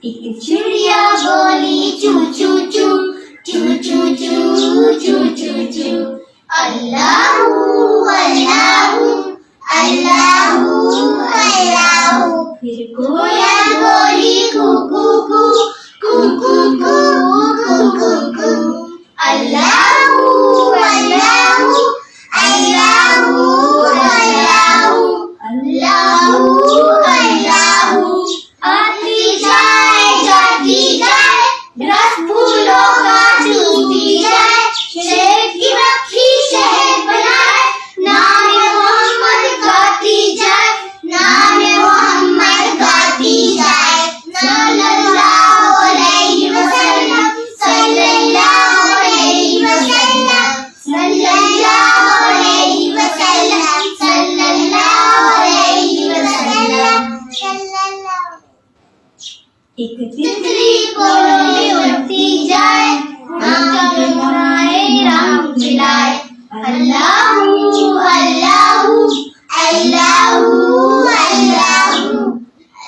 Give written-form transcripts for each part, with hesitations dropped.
एक चिड़िया बोली चू चू चू चू चू चू चू चू चू। अल्लाहू अल्लाहू अल्लाहू अल्लाहू। फिर कोयल बोली कू कू कू कू कू कू कू कू। अल्लाहू अल्लाहू अल्लाहू अल्लाहू अल्लाहू अल्लाहू। आती जाए जाती जाए रस फूलों का चूमती जाए। शहर की मक्खी शहद बनाए नामे मोहम्मद गाती जाए नामे मोहम्मद गाती जाए। सल्लल्लाहु अलैहि वसल्लम सल्लल्लाहु अलैहि वसल्लम सल्लल्लाहु अलैहि वसल्लम सल्लल्लाहु अलैहि वसल्लम। एक तितली बोली उड़ती जाए राम खिलाए। अल्लाहू अल्लाहू अल्लाहू अल्लाहू।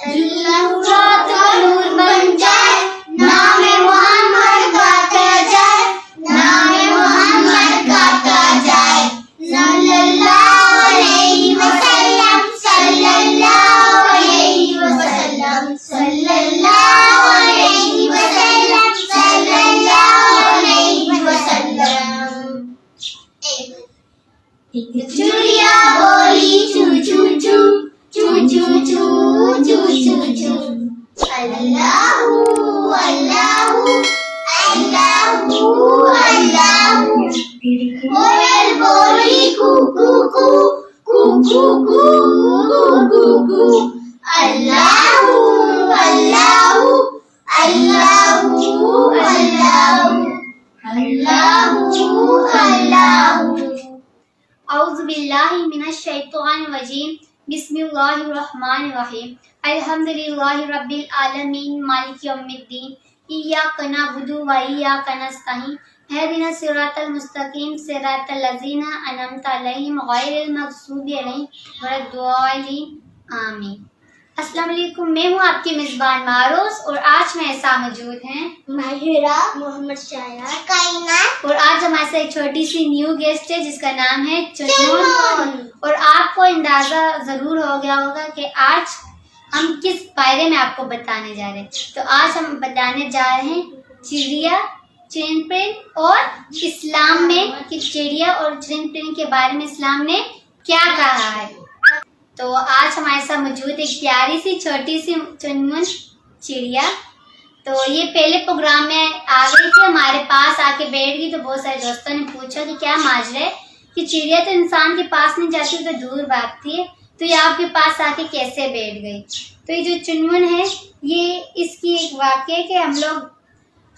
अल्लाहू रात का नूर बन जाए नामे मोहम्मद गाता जाए नामे मोहम्मद गाता जाए। सल्लल्लाहु अलैहि वसल्लम सल्लल्लाहु अलैहि वसल्लम सल्लल्लाहु अलैहि वसल्लम सल्लल्लाहु अलैहि वसल्लम। एक चिड़िया बोली चू चू चू चू चू चू चू चू चू। अल्लाहू अल्लाहू अल्लाहू अल्लाहू। कोयल बोली कू कू कू कू कू कू कू कू। अल्लाहू अल्लाहू अल्लाहू अल्लाहू अल्लाहू अल्लाहू। औज़ु बिल्लाहि मिनश शैतानिर रजीम। बिस्मिल्लाहिर रहमानिर रहीम। अल्हम्दुलिल्लाहि रब्बिल आलमीन मालिकि यौमिद्दीन। इय्याका नअबुदु व इय्याका नस्तईन। इहदिनस सिरातल मुस्तकीम सिरातल लज़ीना अनअमता अलैहिम गैरिल मग़ज़ूबि अलैहिम वलद्दालिन। आमीन। अस्सलाम वालेकुम। मैं हूँ आपकी मेज़बान मारूस और आज मेरे साथ मौजूद हैं माहिरा, मोहम्मद शाया, कायनात। और आज हमारे साथ एक छोटी सी न्यू गेस्ट है जिसका नाम है चुनमुन। और आपको अंदाजा जरूर हो गया होगा कि आज हम किस बारे में आपको बताने जा रहे हैं। तो आज हम बताने जा रहे हैं चिड़िया चिड़िन और इस्लाम में कि चिड़िया और चिड़िन के बारे में इस्लाम ने क्या कहा है। तो आज हमारे साथ मौजूद एक प्यारी सी छोटी सी चुनमुन चिड़िया। तो ये पहले प्रोग्राम में आ गई थी, हमारे पास आके बैठ गई। तो बहुत सारे दोस्तों ने पूछा कि क्या माजरा है कि चिड़िया तो इंसान के पास नहीं जाती तो दूर भागती है, तो ये आपके पास आके कैसे बैठ गई। तो ये जो चुनमुन है ये इसकी एक वाक़या कि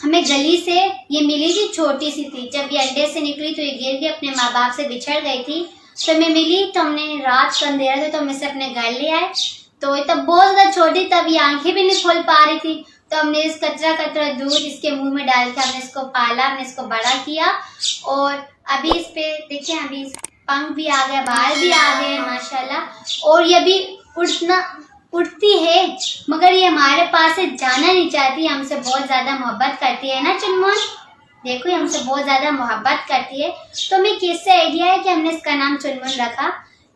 हमें गली से ये मिली थी, छोटी सी थी। जब ये अंडे से निकली तो ये गिर के अपने माँ बाप से बिछड़ गई थी। तो मैं मिली तो हमने रात का अंधेरा था तो हम इसे अपने घर ले आए। तो ये तब बहुत ज़्यादा छोटी, तब ये आंखें भी नहीं खोल पा रही थी। तो हमने इस कचरा कचरा दूध इसके मुंह में डाल के हमने इसको पाला, हमने इसको बड़ा किया। और अभी इस पे देखिए अभी पंख भी आ गया, बाल भी आ गए माशाल्लाह। और ये भी उड़ती है मगर ये हमारे पास से जाना नहीं चाहती, हमसे बहुत ज़्यादा मोहब्बत करती है ना चुनमुन। देखो ये हमसे बहुत ज़्यादा मोहब्बत करती है। तो हमें किससे आइडिया है कि हमने इसका नाम चुनमुन रखा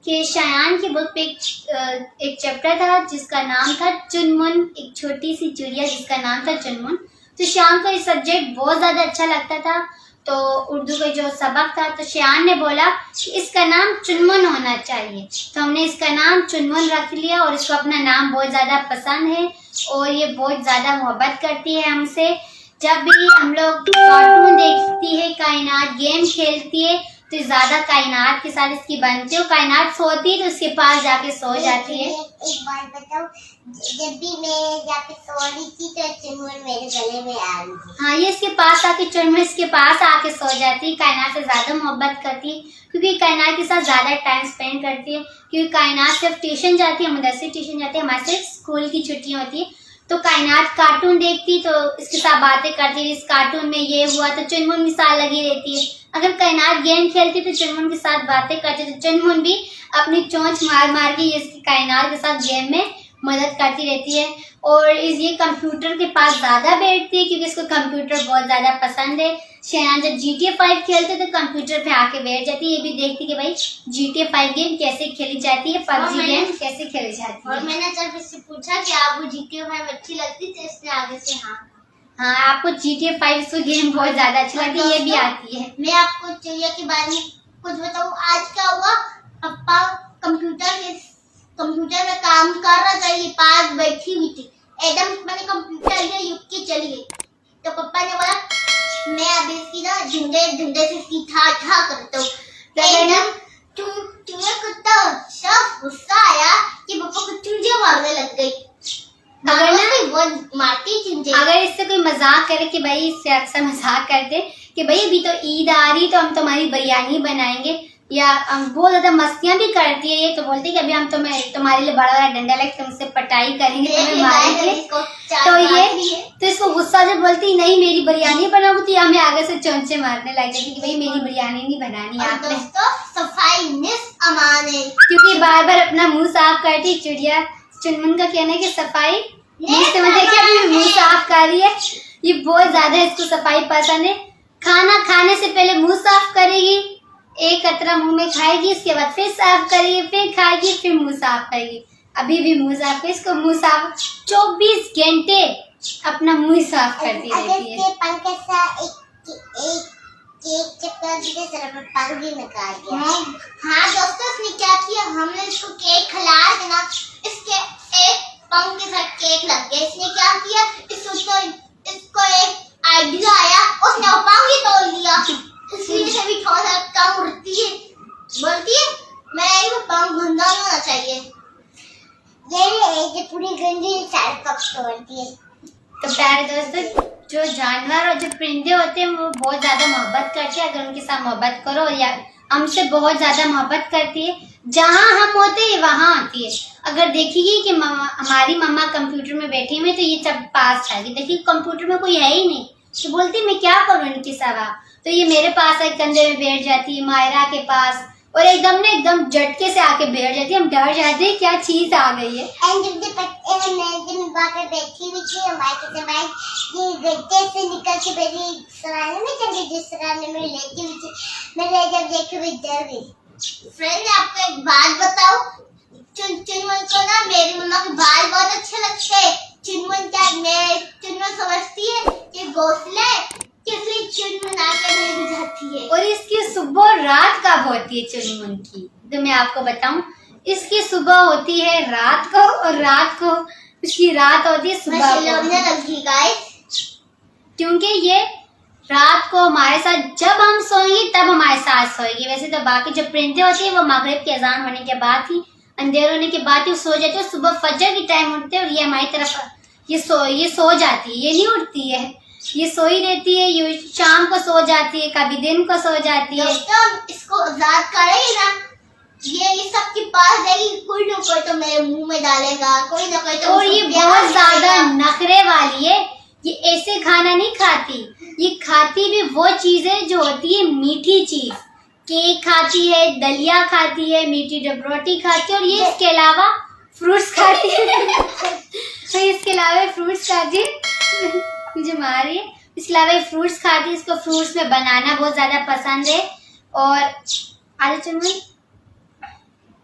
कि शायान की बुक पे एक चैप्टर था जिसका नाम था चुनमुन, एक छोटी सी चिड़िया जिसका नाम था चुनमुन। तो शायान को ये सब्जेक्ट बहुत ज़्यादा अच्छा लगता था। तो उर्दू का जो सबक था तो शायान ने बोला कि इसका नाम चुनमुन होना चाहिए। तो हमने इसका नाम चुनमुन रख लिया और इसको अपना नाम बहुत ज़्यादा पसंद है और ये बहुत ज़्यादा मोहब्बत करती है हमसे। जब भी हम लोग कार्टून देखती है, कायनात गेम खेलती है तो ज़्यादा कायनात के साथ इसकी बनती है। कायनात सोती है तो उसके पास जाके सो जाती है। एक बार बताओ, जब भी मैं जाके सो रही थी तो चुनमुन मेरे गले में आ रही थी। हाँ, ये इसके पास आके चुनमुन इसके पास आके सो जाती है। कायनात से ज़्यादा मोहब्बत करती है क्योंकि कायनात के साथ ज़्यादा टाइम स्पेंड करती है। क्योंकि कायनात सिर्फ ट्यूशन जाती है, मदरसे ट्यूशन जाती है, हमारे सिर्फ स्कूल की छुट्टियाँ होती है। तो कायनात कार्टून देखती तो इसके साथ बातें करती, इस कार्टून में ये हुआ तो चुनमुन के साथ लगी रहती है। अगर कायनात गेम खेलती तो चुनमुन के साथ बातें करती तो चुनमुन भी अपनी चोंच मार मार के इसकी कायनात के साथ गेम में मदद करती रहती है। और ये कंप्यूटर के पास ज़्यादा बैठती है क्योंकि इसको कंप्यूटर बहुत ज़्यादा पसंद है। शयान जब GTA 5 खेलते तो कंप्यूटर पे आके बैठ जाती है, ये भी देखती कि भाई GTA 5 गेम कैसे खेली जाती है, PUBG गेम कैसे खेली जाती है। और मैंने जब इससे पूछा कि आपको GTA 5 अच्छी लगती तो इसने आगे से हाँ, आपको GTA 5 गेम बहुत ज़्यादा अच्छी लगती है, ये भी आती है। मैं आपको चिड़िया के बारे में कुछ बताऊँ। आज क्या हुआ, पापा कंप्यूटर में काम कर रहा था, ये पास बैठी हुई थी, एकदम मैंने कंप्यूटर ये युग के चली गई। तो पापा ने बोला मैं अभी इसकी ना झुंडे से इसकी ठा करता हूँ। एकदम चूहे कुत्ता सब गुस्सा आया कि पापा को चूहे मारने लग गई। अगर इससे कोई मजाक करे कि भाई इससे अक्सर मजाक करते कि भाई अभी तो ईद आ रही तो हम तुम्हारी बिरयानी बनाएंगे, या बहुत ज्यादा मस्तियां भी करती है ये, तो बोलती है कि अभी हम तुम्हारे लिए बड़ा बड़ा डंडा लेके तुमसे पटाई करेंगे, तुम्हें मारेंगे। तो इसको गुस्सा जब बोलती नहीं मेरी बिरयानी बनाओ तो हमें आगे से चोंचे मारने लग जाती कि भाई मेरी बिरयानी नहीं बनानी आपने। सफाई निस्फ अमान है, क्योंकि बार बार अपना मुंह साफ करती चिड़िया। चुनमुन का कहना है कि सफाई मुंह साफ कर रही है, ये बहुत ज्यादा इसको सफाई पसंद है। खाना खाने से पहले मुंह साफ करेगी, एक कतरा मुंह में खाएगी, इसके बाद फिर साफ करेगी, फिर खाएगी, फिर मुंह साफ करेगी। अभी भी मुंह साफ कर, इसको मुंह साफ 24 घंटे अपना मुंह साफ करती रहती है। हाँ दोस्तों, इसने क्या किया, हमने इसको केक खिला देना, इसके एक पंख के साथ केक लग गया। इसने क्या किया, इसको एक आइडिया आया, उसने वो पंख ही तोड़ लिया। इसलिए से भी थोड़ा सा कम उड़ती है, बोलती है मैं एक पंख गंदा होना चाहिए। ये पूरी गंदी सारे पंख तोड़ती है। तो प्यारे दोस्तों, जो जानवर और जो परिंदे होते हैं वो बहुत ज्यादा मोहब्बत करते हैं। अगर उनके साथ मोहब्बत करो, या हमसे बहुत ज्यादा मोहब्बत करती है, जहाँ हम होते हैं वहाँ आती है। अगर देखेगी कि हमारी मम्मा कंप्यूटर में बैठी हुई तो ये सब पास आएगी, देखिए कंप्यूटर में कोई है ही नहीं, तो बोलती मैं क्या करूँ इनके सिवा, तो ये मेरे पास एक कंधे में बैठ जाती है, मायरा के पास, और एकदम झटके से आके बैठ जाती है। हम डर जाते हैं क्या चीज आ गई है। बैठी हुई थी ये गड्ढे से निकल के मेरी सराहने में चल गई, जिस सराहने में लेटी हुई थी, मैं जब देखे हुए डर गई। फ्रेंड, आपको एक बात बताओ, चुनमुन को ना मेरी मम्मा के बाल बहुत अच्छे लगते हैं। चुनमुन समझती है कि घोंसला है, इसलिए चुनमुन आके मेरी जाती है। और इसकी सुबह और रात कब होती है चुनमुन की, तो मैं आपको बताऊं, इसकी सुबह होती है रात को, और रात को इसकी रात होती है सुबह को। क्योंकि ये रात को हमारे साथ जब हम सोएंगे तब हमारे साथ सोएगी। वैसे तो बाकी जो परिंदे होती है वो मगरिब के अजान होने के बाद ही, अंधेर होने के बाद ही सो जाते हैं, सुबह फजर की टाइम उठते हैं, और ये हमारी तरफ ये सो जाती है, ये नहीं उठती है, ये सोई रहती है, ये शाम को सो जाती है, कभी दिन को सो जाती है। इसको आजाद करेगी ना, ये सबके पास रहेगी, कोई ना कोई तो मेरे मुंह में डालेगा, कोई ना कोई तो। और ये बहुत ज्यादा नखरे वाली है, ये ऐसे खाना नहीं खाती, ये खाती भी वो चीजें जो होती है मीठी चीज, केक खाती है, दलिया खाती है, मीठी डबरोटी खाती है, और ये इसके अलावा फ्रूट्स खाती है। तो इसके अलावा फ्रूट्स खाती है, मुझे मार रही है, इसके अलावा फ्रूट्स खाती है, इसको फ्रूट्स में बनाना बहुत ज्यादा पसंद है। और चुनमुन,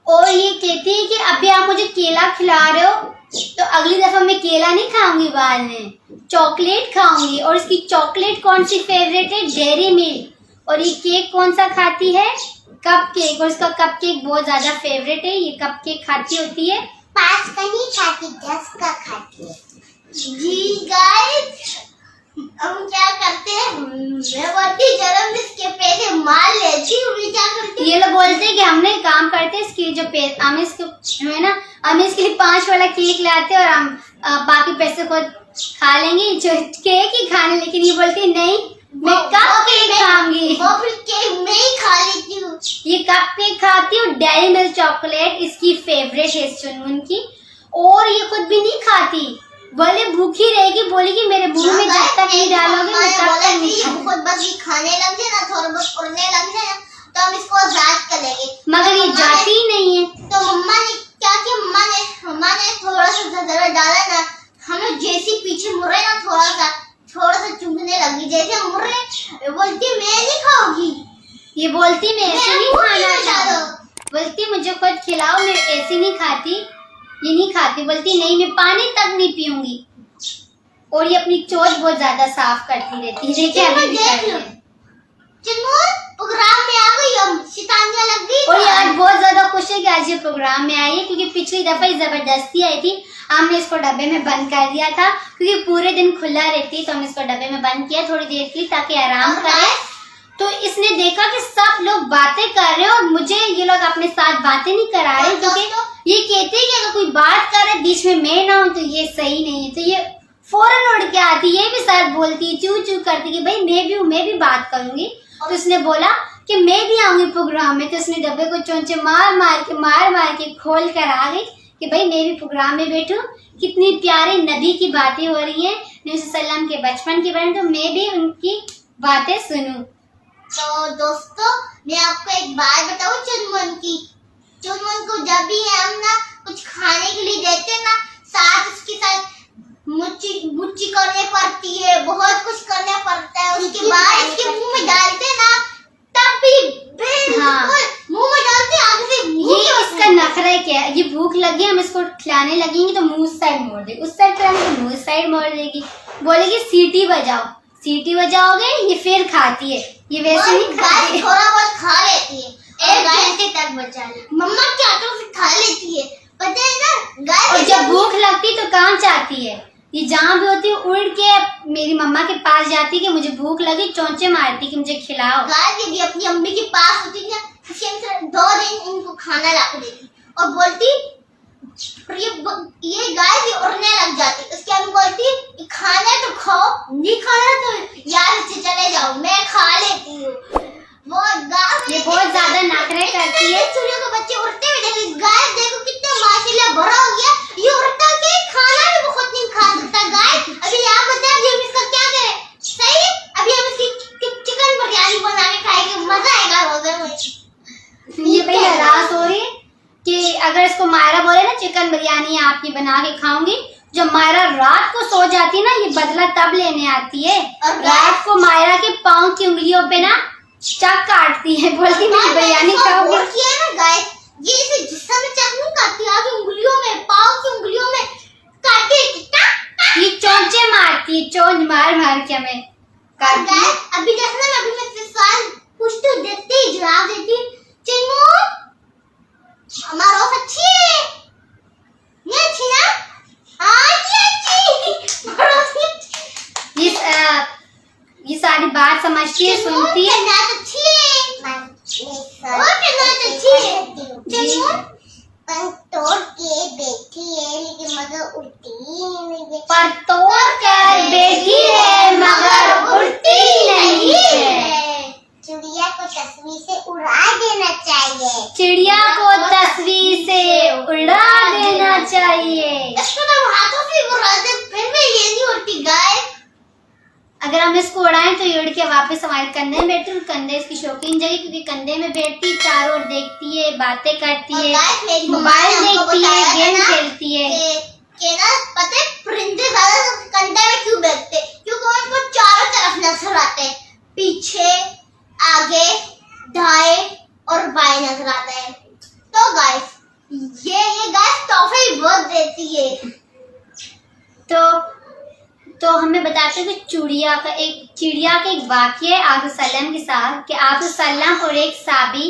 और ये कहती है कि अभी आप मुझे केला खिला रहे हो तो अगली दफा मैं केला नहीं खाऊंगी, बाद में चॉकलेट खाऊंगी। और इसकी चॉकलेट कौन सी फेवरेट है, डेयरी मिल्क। और ये केक कौन सा खाती है, कप केक, और इसका कप केक बहुत ज्यादा फेवरेट है, ये कप केक खाती होती है। 5 का नहीं खाती, 10 का खाती है। जी गाइस, हम क्या करते हैं, मैं बोलती जन्म इसके पैसे मार लेती हूँ, क्या करती। ये लोग बोलते हैं कि हमने काम करते हैं, इसके जो हम इसको है ना, हम इसके लिए 5 वाला केक लाते हैं और हम बाकी पैसे को खा लेंगे, जो केक ही खाने। लेकिन ये बोलती है नहीं, मैं कप केक खाऊंगी, वो फिर केक मैं ही खा लेती हूँ। ये कप केक खाती हूँ, डेयरी मिल्क चॉकलेट इसकी फेवरेट है चुनमुन की। और ये खुद भी नहीं खाती, बोले भूखी रहेगी, बोलेगी मेरे मुंह में जब तक नहीं डालोगे मैं तब तक नहीं खाऊंगी। खुद बस ये खाने लग जाए ना, थोड़ा बहुत उड़ने लग जाए तो हम इसको आजाद करेंगे, मगर ये जाती ही नहीं है। तो मम्मा ने क्या किया, मम्मा ने थोड़ा सा पीछे मुर्रे ना थोड़ा सा चुभने लगी, जैसे मुर्रे बोलती मैं नहीं खाऊंगी, ये बोलती मैं ऐसे नहीं खाना चाहती, बोलती मुझे खुद खिलाओ, मैं ऐसे नहीं खाती, ये नहीं खाती, बोलती नहीं मैं पानी तक नहीं पीऊंगी। और ये अपनी चोट बहुत ज्यादा साफ करती रहती है, देखिए अभी भी कर रही है। प्रोग्राम में आ गई, हम शितानिया लग गई। और ये आज बहुत ज्यादा खुश है कि आज ये प्रोग्राम में आई है, क्योंकि पिछली दफा ही जबरदस्ती आई थी, हमने इसको डब्बे में बंद कर दिया था, क्योंकि पूरे दिन खुला रहती तो हमने इसको डब्बे में बंद किया थोड़ी देर के लिए ताकि आराम करे। तो इसने देखा कि सब लोग बातें कर रहे हैं और मुझे ये लोग अपने साथ बातें नहीं करा रहे, क्योंकि ये कहते हैं कि अगर कोई बात कर रहे बीच में मैं ना हूं तो ये सही नहीं है। तो ये फौरन उड़ के आती, ये भी साथ बोलती, चू चू करती कि भाई मैं भी बात करूंगी। तो उसने बोला कि मैं भी आऊंगी प्रोग्राम में, तो उसने डब्बे को चोंचे मार मार के खोल कर आ गई कि भाई मैं भी प्रोग्राम में बैठूं। कितनी प्यारी नबी की बातें हो रही है, नबी सल्लम के बचपन के बारे में, तो मैं भी उनकी बातें सुनूं। तो दोस्तों मैं आपको एक बात बताऊं चुनमुन को जब भी हम ना कुछ खाने के लिए देते हैं ना, साथ उसके साथ मुच्ची करने पड़ती है, बहुत कुछ करना पड़ता है, उसके बाद इसके मुंह में डालते ना तब भी मुंह में डालते आगे से। ये इसका नखरा है क्या, ये भूख लगी हम इसको खिलाने लगेंगे तो मुंह साइड मोड़ देगी, उस साइड खिलाने तो मुंह साइड मोड़ देगी, बोलेगी सीटी बजाओ, सीटी बजाओगे ये फिर खाती है, ये वैसे नहीं खाती है। थोड़ा बहुत खा लेती है, एक घंटे तक बचा ले मम्मा क्या तो फिर खा लेती है, पता है ना गाय। और जब भूख लगती तो कहाँ चाहती है, ये जहाँ भी होती है उड़ के मेरी मम्मा के पास जाती है कि मुझे भूख लगी, चोंचे मारती कि मुझे खिलाओ। गाय भी अपनी अम्मी के पास होती है, 2 दिन इनको खाना ला के देती और बोलती ये गाय भी उड़ने लग जाती, उसके अम्मी बोलती खाना तो खाओ, नहीं खाना तो यार से चले जाओ, मैं खा लेती हूँ। वो गाय ये बहुत ज्यादा नखरे करती है। चिड़ियों के बच्चे उड़ते हुए देखे, गाय देखो कितना माशाल्लाह बड़ा हो गया, ये उड़ता के खाना भी बहुत नहीं खा सकता। गाय अभी आप बताएं हम इसका क्या करें, सही है? अभी हम इसकी चिकन बिरयानी बना के खाएंगे, मजा आएगा रोजे में। ये भाई नाराज हो रही है कि अगर इसको मायरा बोले ना चिकन बिरयानी आपकी बना के खाऊंगी, जब मायरा रात को सो जाती है ना ये बदला तब लेने आती है, और रात को मायरा के पाँव की उंगलियों पे ना चक काटती है, बोलती मेरी बिरयानी खाओगे। ना गाय ये इसे जिस्म में चक नहीं काटती, आगे उंगलियों में, पाँव की उंगलियों में काटती, ये चोंचे मारती है, चोंच मार के हमें काटती है। अभी देखना अभी मैं सवाल पूछती हूँ, देती जवाब देती, चिन्मू हमारा अच्छी है, ये अच्छी ना, ये सारी बात समझती है, सुनती है। तोड़ के बैठी है लेकिन मगर उड़ती नहीं, पर तोड़ कर बैठी है मगर उड़ती नहीं है। चिड़िया को तस्वीर से उड़ा देना चाहिए, चिड़िया को तस्वीर से उड़ा देना चाहिए। इसको तो हाथों से उड़ा दे फिर भी ये नहीं उड़ती गाय। अगर हम इसको उड़ाएं तो ये उड़ के वापस हमारे कंधे में बैठती, कंधे इसकी शौकीन जगह, क्योंकि कंधे में बैठती, चारों ओर देखती है, बातें करती है, मोबाइल देखती है, गेम खेलती है। के ना पता है परिंदे ज्यादा कंधे में क्यों बैठते, क्योंकि उनको चारों तरफ नजर आते हैं, पीछे, आगे, दाएं और बाएं नजर आता है। तो गाइस ये गाइस तोहफे भी बहुत देती है। तो हमें बताते हैं कि चिड़िया का एक वाक्य है आप सल्लम के साथ, कि आप सल्लम और एक साबी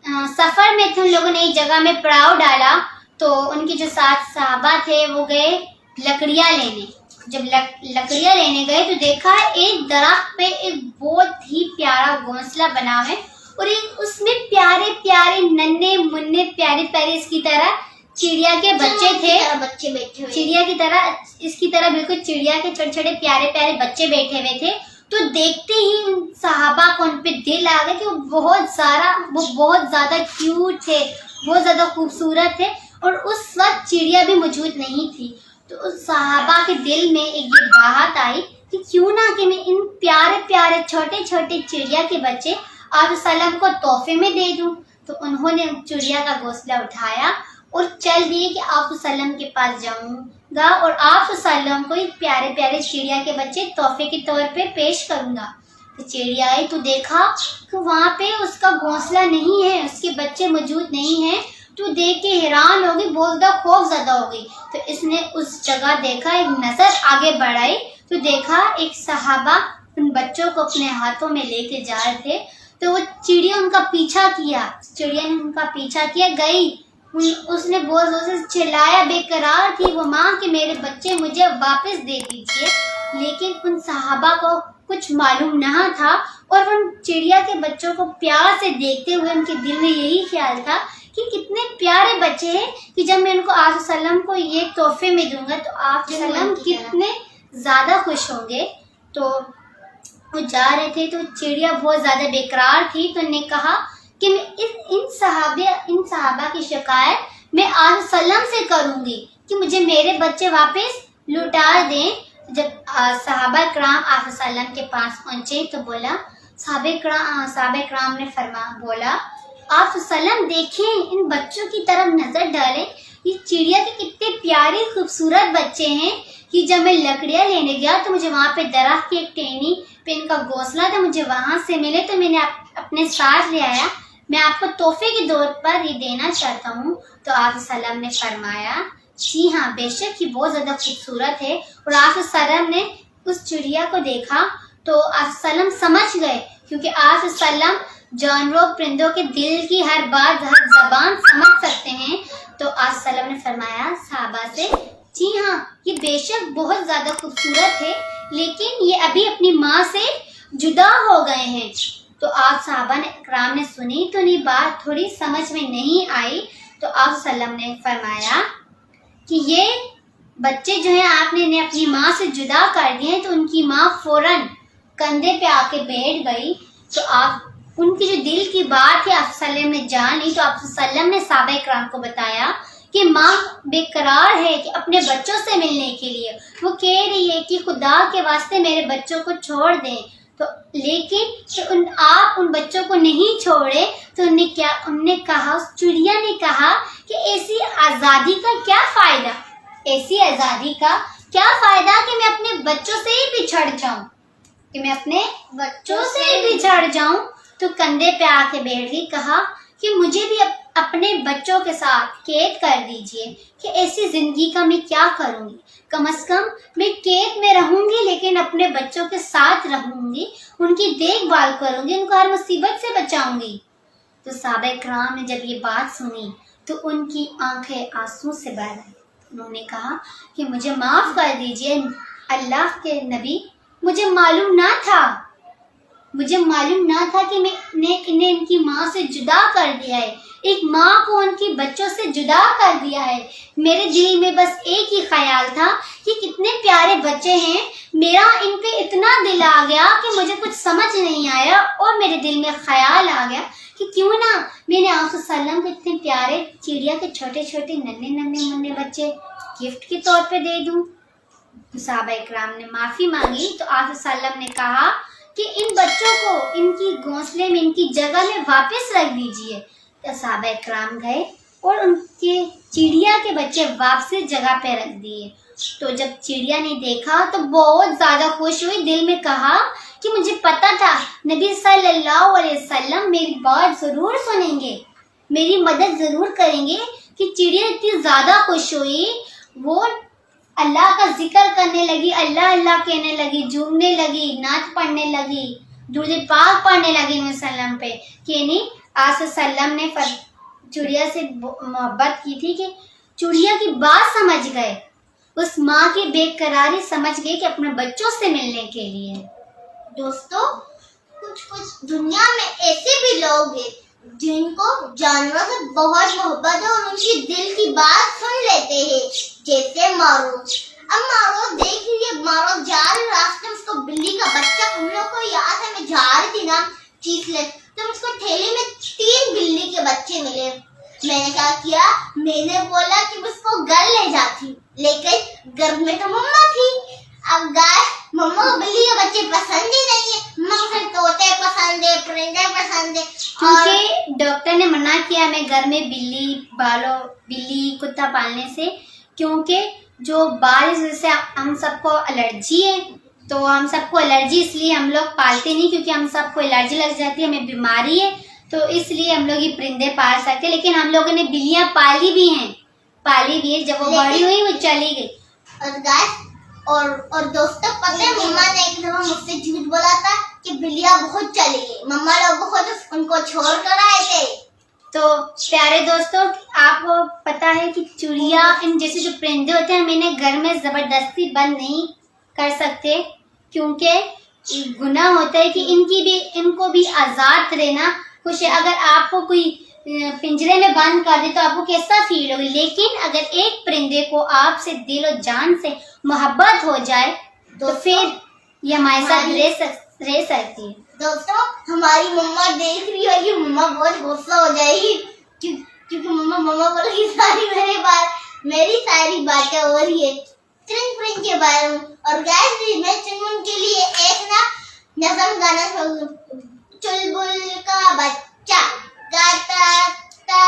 सफर में थे, उन लोगों ने एक जगह में पड़ाव डाला, तो उनके जो साथ साहबा थे वो गए लकड़ियाँ लेने। जब लकड़ियाँ लेने गए तो देखा एक दरख्त पे एक बहुत ही प्यारा घोंसला बना है, और एक उसमें प्यारे प्यारे नन्हे मुन्ने प्यारे प्यारे इसकी तरह चिड़िया के बच्चे थे, बच्चे बैठे हुए, चिड़िया की तरह, इसकी तरह बिल्कुल चिड़िया के छोटे छोटे प्यारे प्यारे बच्चे बैठे हुए थे। तो देखते ही साहबा को उन पे दिल आ गया कि वो बहुत ज्यादा क्यूट थे, बहुत ज्यादा खूबसूरत थे, और उस वक्त चिड़िया भी मौजूद नहीं थी। तो उस साहबा के दिल में एक ये बात आई कि क्यों ना कि मैं इन प्यारे प्यारे छोटे छोटे चिड़िया के बच्चे आप सल्लम को तोहफे में दे दूं। तो उन्होंने चिड़िया का घोंसला उठाया और चल चल दिए कि आप सल्लम के पास जाऊंगा और आप सल्लम को एक प्यारे प्यारे चिड़िया के बच्चे तोहफे के तौर पे पेश करूंगा। तो चिड़िया आई तो देखा कि वहाँ पे उसका घोंसला नहीं है, उसके बच्चे मौजूद नहीं है। तो देख के हैरान हो गई, बहुत ज़्यादा खौफज़दा हो गई। तो इसने उस जगह देखा, एक नज़र आगे बढ़ाई तो देखा एक सहाबा उन बच्चों को अपने हाथों में लेके जा रहे थे। तो वो चिड़िया उनका पीछा किया, चिड़िया ने उनका पीछा किया, गई, उसने बहुत जोर से चिल्लाया, बेकरार थी वो माँ कि मेरे बच्चे मुझे वापस दे दीजिए। लेकिन उन सहाबा को कुछ मालूम नहीं था और उन चिड़िया के बच्चों को प्यार से देखते हुए उनके दिल में यही ख्याल था कि कितने प्यारे बच्चे हैं कि जब मैं उनको आप सल्लम को ये तोहफे में दूंगा तो आप सल्लम कितने ज़्यादा खुश होंगे। तो वो जा रहे थे तो चिड़िया बहुत ज़्यादा बेकरार थी। तो उन्होंने कहा कि मैं इन सहाबा की शिकायत मैं आप सल्लम से करूँगी कि मुझे मेरे बच्चे वापस लौटा दें। जब सहाबा कराम आप सल्लम के पास पहुँचे तो बोला, सहाबा कराम ने बोला, आप सल्लम देखें, इन बच्चों की तरफ नज़र डालें, ये चिड़िया के कितने प्यारे खूबसूरत बच्चे हैं कि जब मैं लकड़ियाँ लेने गया तो मुझे वहाँ पे दरख्त की एक टहनी पे इनका घोंसला था, मुझे वहाँ से मिले तो मैंने अपने साथ ले आया, मैं आपको तोहफे के तौर पर ये देना चाहता हूँ। तो आप सल्लम ने फरमाया, जी हाँ बेशक ये बहुत ज़्यादा खूबसूरत है। और आप सल्लम ने उस चिड़िया को देखा तो आप सल्लम समझ गए, क्योंकि आप सल्लम जानवरों परिंदों के दिल की हर बात हर ज़बान समझ सकते हैं। तो आप सल्लम ने फरमाया सहाबा से, जी हाँ ये बेशक बहुत ज़्यादा खूबसूरत है, लेकिन ये अभी अपनी माँ से जुदा हो गए हैं। तो आप सहाबा ने कराम ने सुनी तो ये बात थोड़ी समझ में नहीं आई। तो आप सल्लम ने फरमाया कि ये बच्चे जो हैं आपने इन्हें अपनी माँ से जुदा कर दिए हैं। तो उनकी माँ फौरन कंधे पे आके बैठ गई। तो आप उनकी जो दिल की बात है आप सल्लम ने जानी। तो आप सल्लम ने सहाबा कराम को बताया कि माँ बेकरार है कि अपने बच्चों से मिलने के लिए, वो कह रही है कि खुदा के वास्ते मेरे बच्चों को छोड़ दें। तो लेकिन आप उन बच्चों को नहीं छोड़े। तो उन्होंने कहा, उस चिड़िया ने कहा कि ऐसी आज़ादी का क्या फ़ायदा, ऐसी आज़ादी का क्या फ़ायदा कि मैं अपने बच्चों से ही बिछड़ जाऊं, कि मैं अपने बच्चों से ही बिछड़ जाऊं। तो कंधे पे आके बैठ गई, कहा कि मुझे भी अपने बच्चों के साथ कैद कर दीजिए कि ऐसी ज़िंदगी का मैं क्या करूँगी, कम से कम मैं कैद में रहूँगी लेकिन अपने बच्चों के साथ रहूँगी, उनकी देखभाल करूँगी, उनको हर मुसीबत से बचाऊँगी। तो सहाबा कराम ने जब ये बात सुनी तो उनकी आंखें आंसू से भर आई। उन्होंने कहा कि मुझे माफ़ कर दीजिए अल्लाह के नबी, मुझे मालूम ना था कि मैंने इन्हें इनकी माँ से जुदा कर दिया है, एक माँ को उनकी बच्चों से जुदा कर दिया है। मेरे दिल में बस एक ही ख्याल था कि कितने प्यारे बच्चे हैं, मेरा इन पे इतना दिल आ गया कि मुझे कुछ समझ नहीं आया और मेरे दिल में ख्याल आ गया कि क्यों ना मैंने आप सल्लम को इतने प्यारे चिड़िया के छोटे छोटे नन्हे नन्हे मुन्ने बच्चे गिफ्ट के तौर पे दे दूं। तो सहाबा इकराम ने माफ़ी मांगी। तो आप सल्लम ने कहा कि इन बच्चों को इनकी घोंसले में, इनकी जगह में वापस रख दीजिए। तो सहाबा इकराम गए और उनके चिड़िया के बच्चे वापस जगह पे रख दिए। तो जब चिड़िया ने देखा तो बहुत ज़्यादा खुश हुई, दिल में कहा कि मुझे पता था नबी सल्लल्लाहु अलैहि वसल्लम मेरी बात ज़रूर सुनेंगे, मेरी मदद ज़रूर करेंगे। कि चिड़िया इतनी ज़्यादा खुश हुई, वो अल्लाह का जिक्र करने लगी, अल्लाह अल्लाह कहने लगी, झूमने लगी, नाच पढ़ने लगी, दुरूद पाक पढ़ने लगी वसल्लम पे। कि नहीं आप सल्लम ने चिड़िया से मोहब्बत की थी कि चिड़िया की बात समझ गए, उस माँ की बेकरारी समझ गए कि अपने बच्चों से मिलने के लिए। दोस्तों, कुछ दुनिया में ऐसे भी लोग हैं जिनको जानवरों से बहुत मोहब्बत है और उनकी दिल की बात सुन लेते हैं, जैसे मारूफ। अब मारूफ देख लीजिए, मारूफ जा रही रास्ते में उसको बिल्ली का बच्चा, हम लोग को याद है, मैं जा रही थी ना चीज ले, तो उसको ठेले में 3 बिल्ली के बच्चे मिले। मैंने क्या किया, मैंने बोला कि उसको घर ले जाती, लेकिन घर में तो मम्मा थी। अब गाय मम्मा को बिल्ली के बच्चे पसंद ही नहीं है। मम्मा को सिर्फ तोते पसंद है, परिंदे पसंद है। क्योंकि डॉक्टर ने मना किया हमें घर में बिल्ली कुत्ता पालने से, क्योंकि जो बाल से हम सबको एलर्जी है, तो हम सबको एलर्जी इसलिए हम लोग पालते नहीं, क्योंकि हम सबको एलर्जी लग जाती है, हमें बीमारी है, तो इसलिए हम लोग ये परिंदे पाल सकते। लेकिन हम लोगों ने बिल्लियां पाली भी हैं, जब वो बड़ी हुई वो चली गई। और गाइस और दोस्तों, पता है मम्मा ने एक दफा मुझसे झूठ बोला था कि बिल्लियां बहुत चली गई। मम्मा लोगों को तो उनको छोड़ कर आए थे। तो प्यारे दोस्तों, आपको पता है कि चिड़िया इन जैसे जो परिंदे होते हैं हम इन्हें घर में जबरदस्ती बंद नहीं कर सकते, क्योंकि गुनाह होता है कि इनको भी आजाद रहना कुछ। अगर आपको कोई पिंजरे में बंद कर दे तो आपको कैसा फील होगी, लेकिन अगर एक परिंदे को आपसे दिल और जान से मोहब्बत हो जाए तो फिर ये हमारे साथ रह सकती है। दोस्तों, हमारी मम्मा देख रही होगी, मम्मा बहुत गुस्सा हो जाएगी, क्योंकि मम्मा बोलेगी मेरी सारी बातें हो रही है चुनमुन के बारे में। और गाइस, मैं चुनमुन के लिए एक नज़म गाना चाहूंगी। चुलबुल का बच्चा गाता था,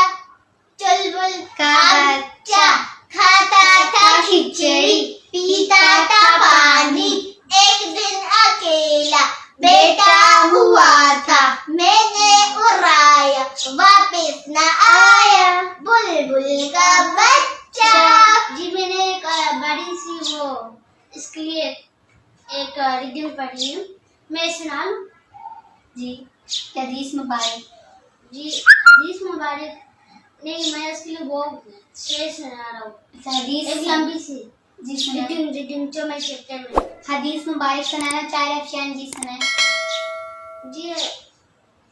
चुलबुल का बच्चा खाता था खिचड़ी, पीता था पानी, एक दिन अकेला बेटा हुआ था, मैंने उड़ाया वापस न आया, बुलबुल का बच्चा। जी, मैंने एक बड़ी सी वो इसके लिए एक रिदम पढ़ी हूँ, मैं सुना लूं? जी, हदीस मुबारक। जी, हदीस मुबारक नहीं, मैं उसके लिए वो शेर सुना रहा हूँ। हदीस एक लंबी सी। जी रिदम जो मैं शेर में हदीस मुबारक सुनाना चाह रहे अफशान जी, सुनाए। जी,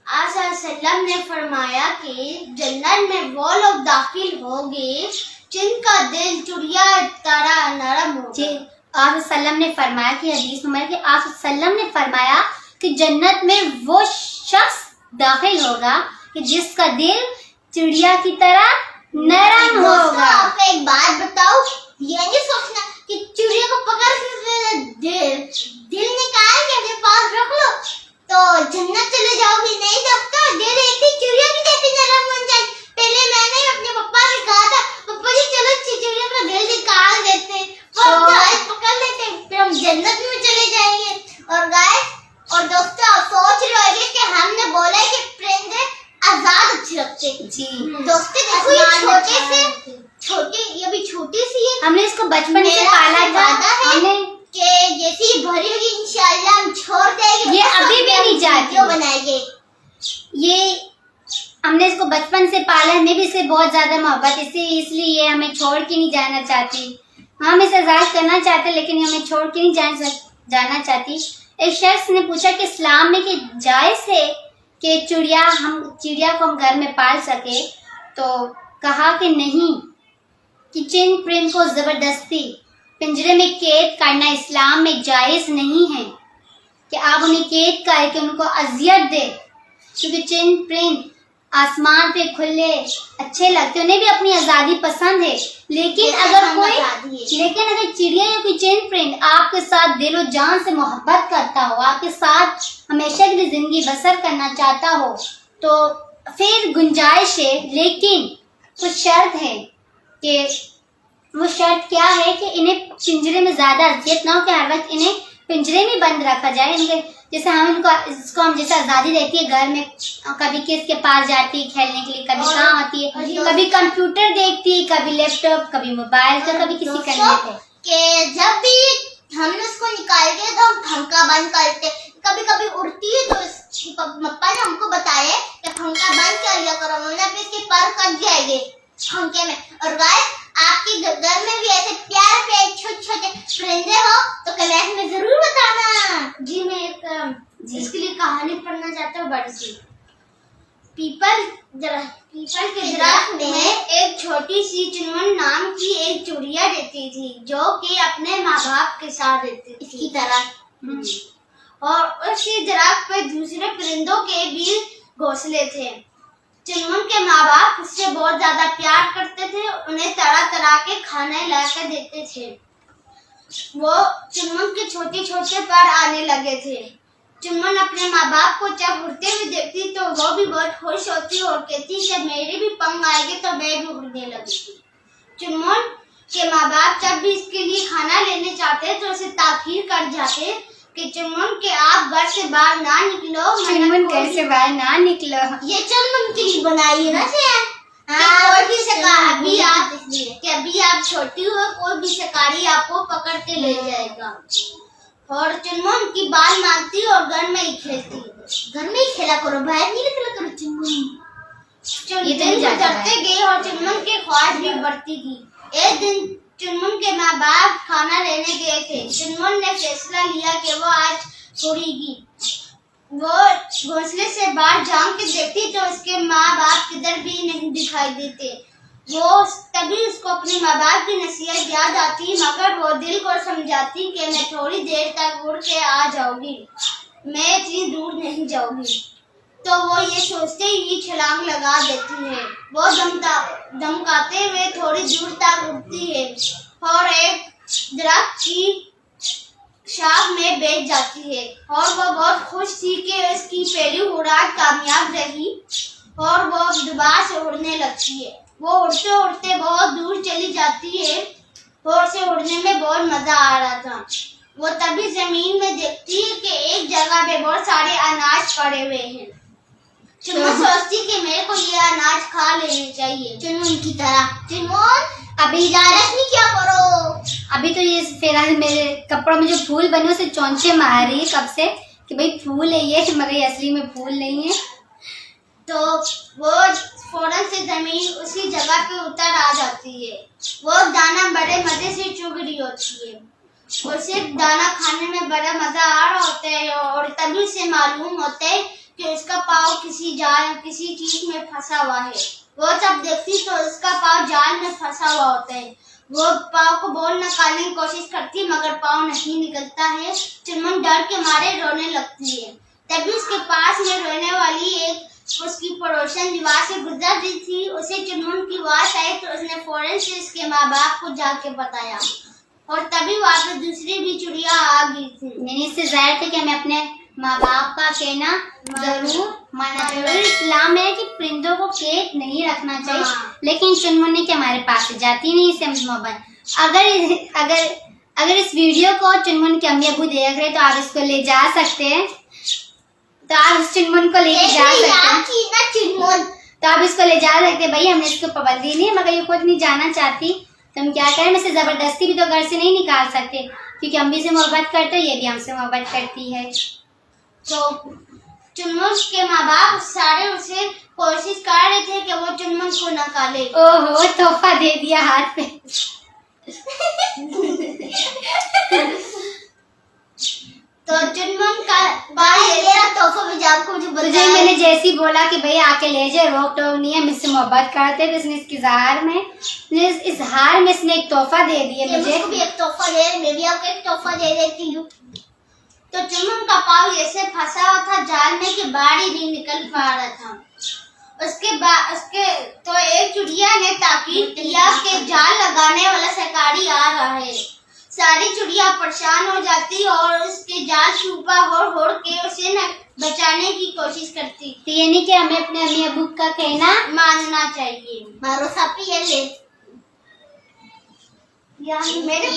आसा सल्लम ने फरमाया कि जन्नत में वो लोग दाखिल होंगे जिनका दिल चिड़िया तरह नरम हो। जी, आप सल्लम ने फरमाया कि हदीस मुबारक कि आप सल्लम ने फरमाया कि जन्नत में वो शख्स दाखिल होगा कि जिसका दिल चिड़िया की तरह नरम होगा। आपको एक बात बताओ, ये नहीं सोचना कि चिड़िया को पकड़ के दिल निकाल के अपने पास रख लो तो जन्नत चले जाओगी। नहीं दोस्तों, दिल एक ही चिड़िया की जैसी नरम बन जाए। पहले मैंने अपने पापा से कहा था, पापा जी चलो चिड़िया का दिल निकाल देते, पकड़ लेते, फिर हम जन्नत में चले जाएंगे। और गाइस और दोस्तों, आप सोच रहे होंगे कि हमने बोला कि परिंदे आजाद अच्छे लगते। जी दोस्तों, देखो ये भी छोटी सी है, हमने इसको बचपन से पाला था, हमने कि जैसी भरी होगी इंशाल्लाह हम छोड़ देंगे। ये अभी भी नहीं जाती, जो बनाएंगे। ये हमने इसको बचपन से पाला, हमें भी इससे बहुत ज्यादा मोहब्बत, इसलिए ये हमें छोड़ के नहीं जाना चाहती। हम इसे आजाद करना चाहते लेकिन हमें छोड़ के नहीं जाना चाहती। एक शख्स ने पूछा कि इस्लाम में कि जायज है कि चिड़िया को हम घर में पाल सके, तो कहा कि नहीं, कि जिन परिंदों को जबरदस्ती पिंजरे में कैद करना इस्लाम में जायज नहीं है, कि आप उन्हें कैद करके उनको अजियत दे, क्योंकि जिन परिंद आसमान पे खुले अच्छे लगते, उन्हें भी अपनी आज़ादी पसंद है। लेकिन अगर चिड़िया या कोई चैन परिंद आपके साथ दिलो जान से मोहब्बत करता हो, आपके साथ हमेशा के लिए जिंदगी बसर करना चाहता हो, तो फिर गुंजाइश है। लेकिन कुछ शर्त है, कि वो शर्त क्या है कि इन्हें पिंजरे में ज्यादा अजियत ना हो, कि हर वक्त इन्हें पिंजरे में बंद रखा जाए। इनके जैसे इसको हम जैसे आज़ादी रहती है घर में, कभी किसके पास जाती है खेलने के लिए, कभी कहाँ होती है, कभी कंप्यूटर देखती है, कभी लैपटॉप, कभी मोबाइल, तो कभी किसी करने पे। जब भी हम उसको निकालते तो हम पंखा बंद करते, कभी कभी उड़ती है तो पप्पा ने हमको बताया कि पंखा बंद कर लिया करो, वरना फिर इसके पर कट जाएंगे पंखे में। और गाइस, आपके घर में भी ऐसे प्यारे छोटे छोटे परिंदे हो तो कमेंट में जरूर बताना। जी, मैं एक इसके लिए कहानी पढ़ना चाहता हूँ बड़ी सी। पीपल के दरख्त में एक छोटी सी चुनमुन नाम की एक चिड़िया रहती थी, जो कि अपने माँ बाप के साथ रहती थी, इसकी तरह। और उसी दरख्त पे दूसरे परिंदों के भी घोंसले थे। चुनमुन के माँ बाप उससे बहुत ज्यादा प्यार करते थे, उन्हें तरह तरह के खाने लाकर देते थे। वो चुनमुन के छोटे छोटे पैर आने लगे थे। चुनमुन अपने माँ बाप को जब उड़ते हुए देखती तो वो भी बहुत खुश होती और कहती जब मेरे भी पंख आएंगे तो मैं भी उड़ने लगेगी। चुनमुन के माँ बाप जब भी इसके लिए खाना लेने जाते तो उसे ताकीर कर जाते कि चुनमुन के आप घर से बाहर ना निकलो। चुनमुन घर से बाहर ना निकलो। ये चुनमुन के लिए बनाई है ना कोई भी शिकारी अभी आप छोटी हो, कोई भी शिकारी आपको पकड़ के ले जाएगा। और चुनमुन की बात मानती और घर में ही खेलती। घर में ही खेला करो, बाहर नहीं निकला करो। चुनमुन दिन गुजरते गए और चुनमुन की ख्वाहिश भी बढ़ती गई। एक दिन चुनमुन के माँ बाप खाना लेने गए थे। चुनमुन ने फैसला लिया कि वो आज छोड़ेगी। वो घोंसले से बाहर झांक के देखती तो उसके माँ बाप किधर भी नहीं दिखाई देते। वो तभी उसको अपने माँ बाप की नसीहत याद आती, मगर वो दिल को समझाती कि मैं थोड़ी देर तक उड़ के आ जाऊंगी, मैं इतनी दूर नहीं जाऊंगी। तो वो ये सोचते ही छलांग लगा देती है। वो धमकाते हुए थोड़ी दूर तक उड़ती है और एक दरख्त की शाख में बैठ जाती है। और वो बहुत खुश थी कि उसकी पहली उड़ान कामयाब रही और वो दोबारा से उड़ने लगती है। वो उड़ते उड़ते बहुत दूर चली जाती है और उसे उड़ने में बहुत मजा आ रहा था। वो तभी जमीन में देखती है कि एक जगह पे बहुत सारे अनाज पड़े हुए हैं। चुनमुन सोचती कि मेरे को ये अनाज खा लेने चाहिए चुनमुन की तरह। चुनमुन अभी लालच नहीं क्या करो। अभी तो ये फिलहाल मेरे कपड़ों में जो फूल बने उसे चौंचे मार रही है कब से कि भाई फूल है ये, मगर ये असली में फूल नहीं है। तो वो फौरन से जमीन उसी जगह पे उतर आ जाती है। वो दाना बड़े मजे से चुग रही होती है। उसे दाना खाने में बड़ा मजा आ रहा होता है और तभी उसे मालूम होता है कि उसका पाँव किसी चीज में फंसा हुआ है। वो जब देखती तो उसका पाँव जाल में फंसा हुआ होता है। वो पाँव को बहुत निकालने की कोशिश करती है मगर पाँव नहीं निकलता है। चुनमुन डर के मारे रोने लगती है। तभी उसके पास में रोने वाली एक उसकी पड़ोसन दीवार से गुजर रही थी। उसे चुनमुन की आवाज आई तो उसने फौरन से उसके माँ बाप को जाके बताया और तभी वहाँ पे दूसरी भी चिड़िया आ गई थी। इससे जाहिर थे कि हमें अपने माँ बाप का कहना जरूर मानना चाहिए। इस्लाम है कि परिंदों को कैद नहीं रखना चाहिए। लेकिन चुनमुन ने कि हमारे पास जाती नहीं इससे मोहब्बत। अगर इस वीडियो को चुनमुन के अम्मी अबू देख रहे तो आप इसको ले जा सकते हैं। तो आप इस चुनमुन को लेके जा सकते हैं। तो आप इसको ले जा सकते हैं। भाई हमने इसको पाबंदी नहीं है, मगर ये खुद नहीं जाना चाहती तो हम क्या करें। इसे जबरदस्ती भी तो घर से नहीं निकाल सकते क्योंकि हम भी से मोहब्बत करते हैं, ये भी हमसे मोहब्बत करती है। तो चुनमुन के माँ बाप सारे उसे कोशिश कर रहे थे कि वो चुनमुन को निकाले। ओहो तोहफा दे दिया हाथ पे। तो चुनमुन का तोहफा भी आपको तुझे मैंने जैसी बोला कि भाई आके ले जाए, रोक टोक नहीं है, मुझसे मोहब्बत करते तो इसने इसके इजहार में इसने एक तोहफा दे दिया मुझे। भी एक तोहफा दे, मैं भी आपको एक तोहफा दे देती हूँ। तो चुनमुन का पाँव ऐसे फंसा हुआ था जाल में कि बाहर ही नहीं निकल पा रहा था। उसके तो एक चिड़िया ने ताकीद किया कि जाल लगाने वाला शिकारी आ रहा है। सारी चिड़िया परेशान हो जाती और उसके जाल से ऊपर होड़ के उसे न बचाने की कोशिश करती। तो ये नहीं कि हमें अपने अम्मी अबू का कहना मानना चाहिए। मारो सापी ये ले मेरे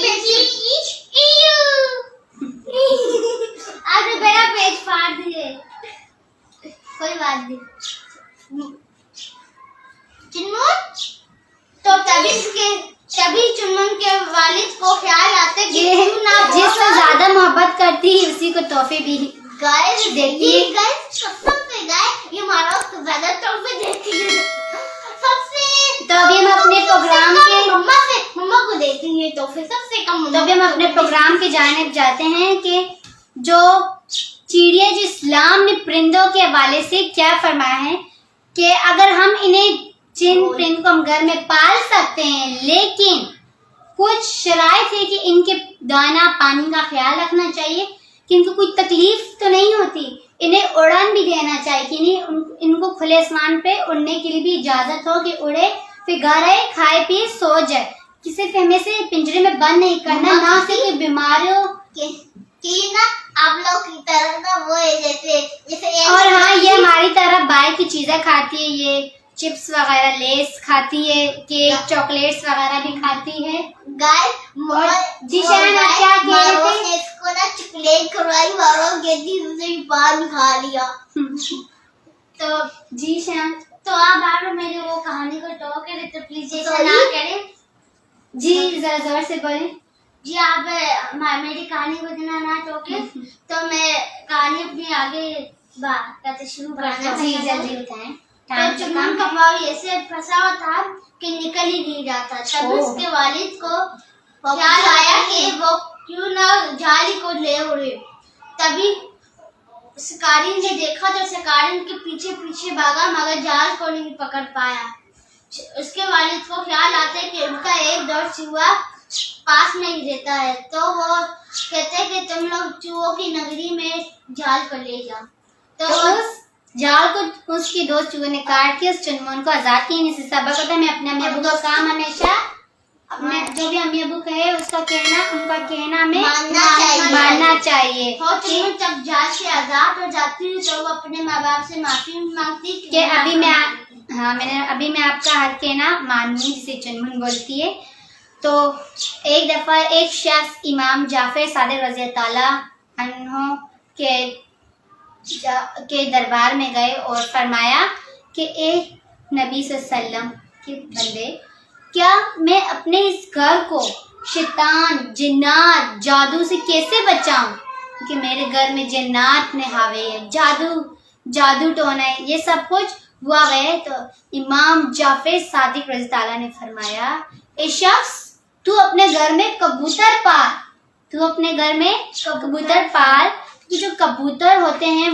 आज मेरा पेज फाड़ दिए। कोई बात नहीं। चुनमुन तो तभी चुनमुन के वालिद को ख्याल आता कि जिससे ज्यादा मोहब्बत करती है उसी को तोहफे भी गाइस देती है। ये मारा उसको ज्यादा तोहफे देती है सबसे। तो अभी हम अपने प्रोग्राम के मम्मा को देती है तोहफे सबसे कम। तो अभी हम अपने प्रोग्राम के जानिब जाते हैं कि जो चिड़िया जो इस्लाम ने परिंदों के हवाले से क्या फरमाया है कि अगर हम इन्हें जिन परिंद को हम घर में पाल सकते हैं लेकिन कुछ शराइत है कि इनके दाना पानी का ख्याल रखना चाहिए कि इनको कोई तकलीफ तो नहीं होती, इन्हें उड़ान भी देना चाहिए कि इनको खुले आसमान पे उड़ने के लिए भी इजाजत हो कि उड़े, फिर घर आए खाए पिए सो जाए। कि सिर्फ हमें से पिंजरे में बंद नहीं करना, ना सिर्फ बीमारियों कि ना आप लोग की तरह ना वो है जैसे और हाँ, ये हमारी तरह बाहर की चीजें खाती है, ये चिप्स वगैरह, लेस खाती है, केक चॉकलेट्स वगैरह भी खाती है। गाय जी शान, आप क्या कह रहे थे? इसको ना चॉकलेट खिलाई, मारो गेदी उसने पान खा लिया। तो जी शान, तो आप बार मेरी वो कहानी को टॉक करें तो प्लीज ऐसा ना करें। जी जरा जोर से बोलें। जी आप मेरी कहानी को देना ना टोके तो मैं कहानी अपनी आगे बात करते शुरू करना। जी जल्दी बताएं। तो चुनमुन का पाँव ऐसे फंसा हुआ था कि निकल ही नहीं जाता। तब उसके वालिद को ख्याल आया कि वो क्यों ना जाली को ले उड़े। तभी शिकारी ने देखा तो शिकारी के पीछे पीछे भागा मगर जाल को नहीं पकड़ पाया। उसके वालिद को ख्याल आता है कि उनका एक दौड़ चूहा पास में ही रहता है, तो वो कहते हैं कि तुम लोग चूहों की नगरी में जाल को ले जाओ। तो उस जाल को उसकी दोस्त चूहे ने काट के उस चुनमुन को आजाद किया। इससे सबक होता है हमें अपने अम्मी अबू का काम हमेशा अपने जो भी अम्मी अबू कहे उसका कहना, उनका कहना हमें मानना चाहिए। और चुनमुन जब जाल से आजाद हो जाती है तो वो अपने माँ बाप से माफी मांगती कि अभी मैं आपका हक कहना मानूंगी, जिसे चुनमुन बोलती है। तो एक दफा एक शख्स इमाम जाफर सादिक रज़ी ताला अन्हो के दरबार में गए और फरमाया कि ए नबी सल्लल्लाहु के बंदे, क्या मैं अपने इस घर को शैतान, जिन्नात, जादू से कैसे बचाऊं? क्योंकि मेरे घर में जिन्नात ने हावे है, जादू टोना है, ये सब कुछ हुआ है। तो इमाम जाफर सादिक रज़ी ताला ने फरमाया, ए शख्स, तू अपने घर में कबूतर पाल, कि जो कबूतर होते हैं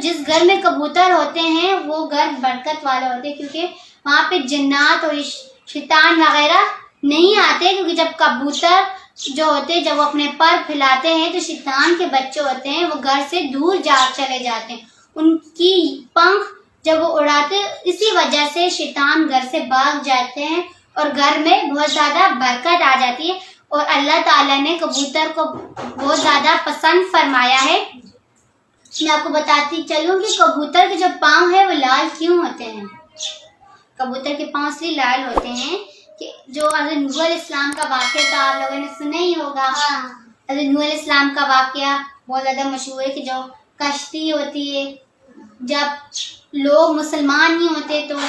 जिस घर में कबूतर होते हैं वो घर बरकत वाले होते हैं, क्योंकि वहाँ पे जिन्नात और शैतान वगैरह नहीं आते। क्योंकि जब कबूतर जो होते हैं जब वो अपने पर फैलाते हैं तो शैतान के बच्चे होते हैं वो घर से दूर चले जाते हैं। उनकी पंख जब वो उड़ाते, इसी वजह से शैतान घर से भाग जाते हैं और घर में बहुत ज्यादा बरकत आ जाती है। और अल्लाह ताला ने कबूतर को बहुत ज्यादा पसंद फरमाया है। मैं आपको बताती चलूं कि कबूतर के जो पाँव है वो लाल क्यों होते हैं। कबूतर के पाँव इसलिए लाल होते हैं कि जो हज़रत नूह अलैहिस्सलाम का वाक़या था, आप लोगों ने सुना ही होगा। हज़रत नूह अलैहिस्सलाम का वाक़या बहुत ज्यादा मशहूर है कि जो कश्ती होती है, जब लोग मुसलमान नहीं होते तो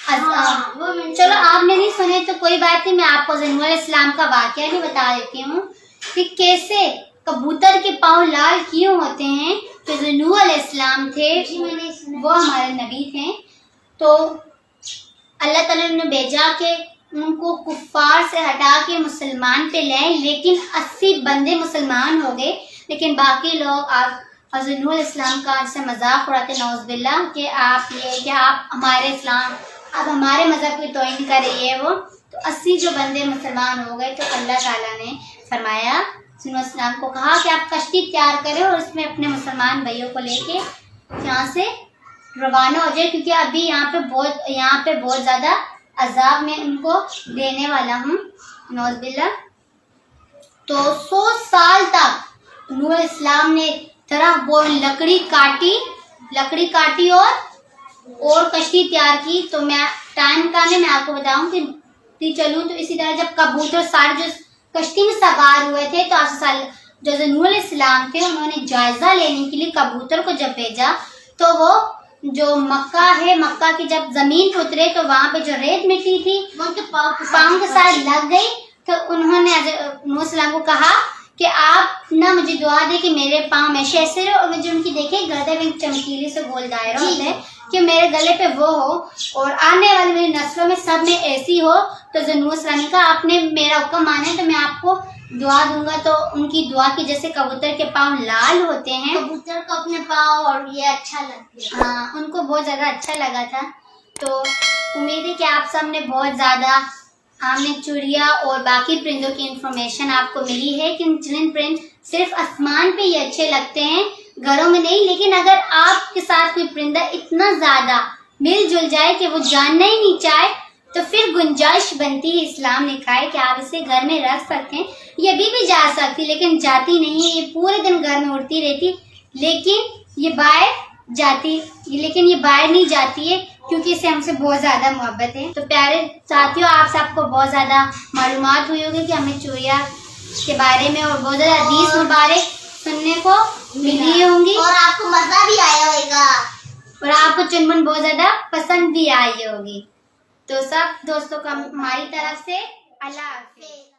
चलो आपने नहीं सुने तो कोई बात नहीं, मैं आपको हज़रत नूह अलैहिस्सलाम का वाक़या भी बता देती हूँ कि कैसे कबूतर के पाँव लाल क्यों होते हैं। तो हज़रत नूह अलैहिस्सलाम थे, वो हमारे नबी थे। तो अल्लाह ताला ने भेजा कि उनको कुफ्फार से हटा के मुसलमान पे लाए, लेकिन 80 बंदे मुसलमान हो गए, लेकिन बाकी लोग हज़रत नूह अलैहिस्सलाम का ऐसे मजाक उड़ाते नौज़ुबिल्लाह कि आप हमारे इस्लाम, अब हमारे मज़हब की तौहीन कर रही है वो। तो 80 जो बंदे मुसलमान हो गए तो अल्लाह ताला ने फरमाया नूह अलैहिस्सलाम को कहा कि आप कश्ती तैयार करें और उसमें अपने मुसलमान भाइयों को लेके यहाँ से रवाना हो जाए, क्योंकि अभी यहाँ पे बहुत ज़्यादा अजाब में उनको देने वाला हूँ नौज़ुबिल्लाह। तो 100 साल तक नूह अलैहिस्सलाम ने तरह वो लकड़ी काटी और कश्ती तैयार की। तो मैं टाइम का मैं आपको बताऊं कि चलूं तो इसी तरह जब कबूतर सारे जो कश्ती में सवार हुए थे तो 8 साल जो नूह अलैहिस्सलाम थे उन्होंने जायजा लेने के लिए कबूतर को जब भेजा तो वो जो मक्का की जब जमीन पे उतरे तो वहाँ पे जो रेत मिट्टी थी वो उनके पाँव के साथ लग गई। तो उन्होंने नूह अलैहिस्सलाम को कहा कि आप ना मुझे दुआ दे कि मेरे पाँव हमेशा ऐसे रहे और मुझे उनकी देखे गर्दन में चमकीले से गोल दायरा होता है कि मेरे गले पे वो हो और आने वाली मेरी नस्लों में सब में ऐसी हो। तो नूह अलैहिस्सलाम ने कहा आपने मेरा हुक्म माना है तो मैं आपको दुआ दूंगा। तो उनकी दुआ की जैसे कबूतर के पाँव लाल होते हैं, कबूतर को अपने पाँव और ये अच्छा लगता है। हाँ, उनको बहुत ज्यादा अच्छा लगा था। तो उम्मीद है कि आप सब ने बहुत ज्यादा हमने चिड़िया और बाकी परिंदों की इंफॉर्मेशन आपको मिली है कि चुनिंद परिंद सिर्फ आसमान पे ही अच्छे लगते हैं, घरों में नहीं। लेकिन अगर आपके साथ कोई परिंदा इतना ज्यादा मिलजुल जाए कि वो जानना ही नहीं चाहे तो फिर गुंजाइश बनती है इस्लाम ने कहा है कि आप इसे घर में रख सकते हैं, ये अभी भी जा सकती लेकिन जाती नहीं है, ये पूरे दिन घर में उड़ती रहती, लेकिन ये बाहर नहीं जाती है क्योंकि इसे हमसे बहुत ज्यादा मोहब्बत है। तो प्यारे साथियों, आप सबको बहुत ज्यादा मालूमात हुई होगी कि हमें चूहिया के बारे में और बहुत ज्यादा हदीस मुबारक सुनने को मिली होंगी और आपको मजा भी आया होगा और आपको चुनमुन बहुत ज्यादा पसंद भी आई होगी। तो सब दोस्तों को हमारी तरफ से अल्लाह हाफिज़।